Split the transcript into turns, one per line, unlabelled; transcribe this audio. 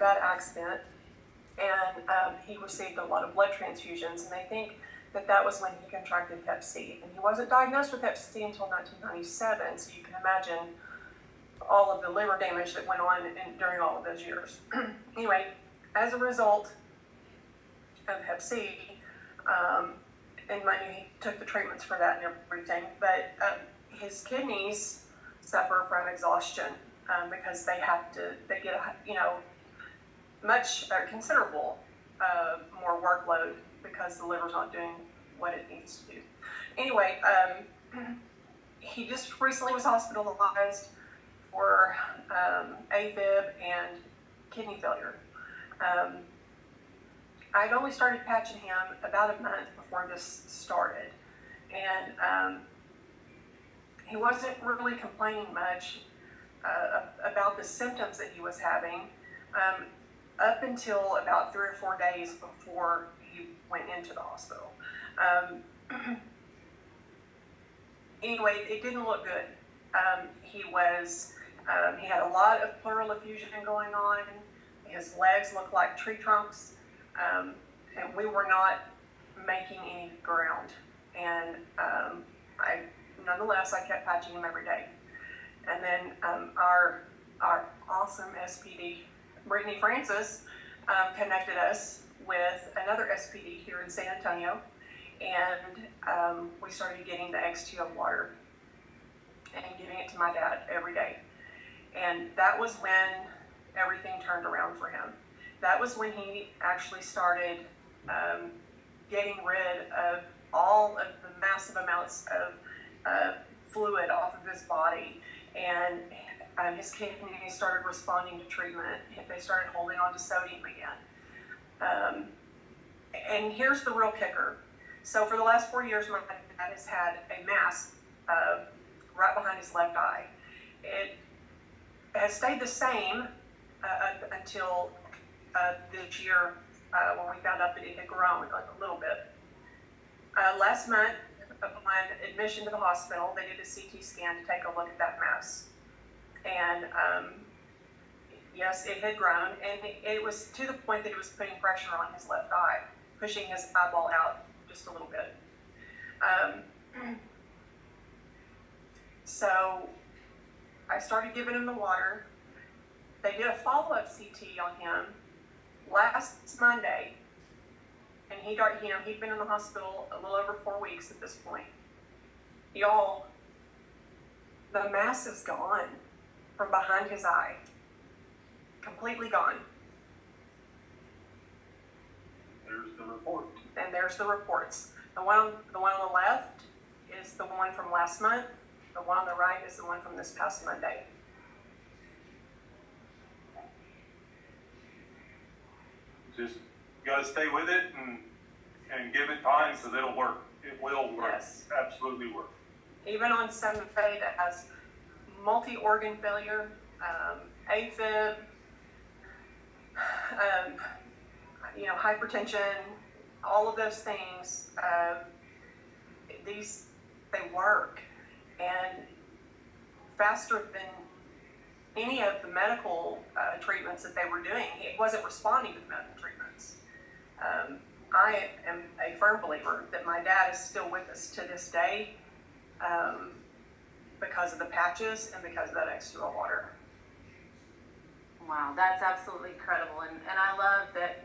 bad accident, and he received a lot of blood transfusions, and they think that that was when he contracted Hep C. And he wasn't diagnosed with Hep C until 1997, so you can imagine all of the liver damage that went on during all of those years. Anyway, as a result of Hep C, and mind you, he took the treatments for that and everything, but his kidneys suffer from exhaustion because they get much considerable more workload because the liver's not doing what it needs to do. Anyway, he just recently was hospitalized for AFib and kidney failure. I'd only started patching him about a month before this started, and he wasn't really complaining much about the symptoms that he was having up until about 3 or 4 days before he went into the hospital. Anyway, it didn't look good. He had a lot of pleural effusion going on. His legs looked like tree trunks, and we were not making any ground. And nonetheless, I kept patching him every day. And then our awesome SPD, Brittany Francis, connected us with another SPD here in San Antonio, and we started getting the X2O water and giving it to my dad every day. And that was when everything turned around for him. That was when he actually started getting rid of all of the massive amounts of fluid off of his body, and his kidneys started responding to treatment. They started holding on to sodium again. And here's the real kicker. So for the last 4 years, my dad has had a mass right behind his left eye. It has stayed the same until this year when we found out that it had grown a little bit. Last month, upon admission to the hospital, they did a CT scan to take a look at that mass. And yes, it had grown, and it was to the point that it was putting pressure on his left eye, pushing his eyeball out just a little bit. So I started giving him the water. They did a follow-up CT on him last Monday, and he'd been in the hospital a little over 4 weeks at this point. Y'all, the mass is gone from behind his eye, completely gone.
There's the report.
And there's the reports. The one on the left is the one from last month. The one on the right is the one from this past Monday.
Just gotta stay with it and give it time because it'll work. It will work.
Yes.
Absolutely work.
Even on somebody that has multi-organ failure, AFib, hypertension, all of those things, they work, and faster than any of the medical treatments that they were doing. He wasn't responding to the medical treatments. I am a firm believer that my dad is still with us to this day because of the patches and because of that X2O water.
Wow, that's absolutely incredible. And I love that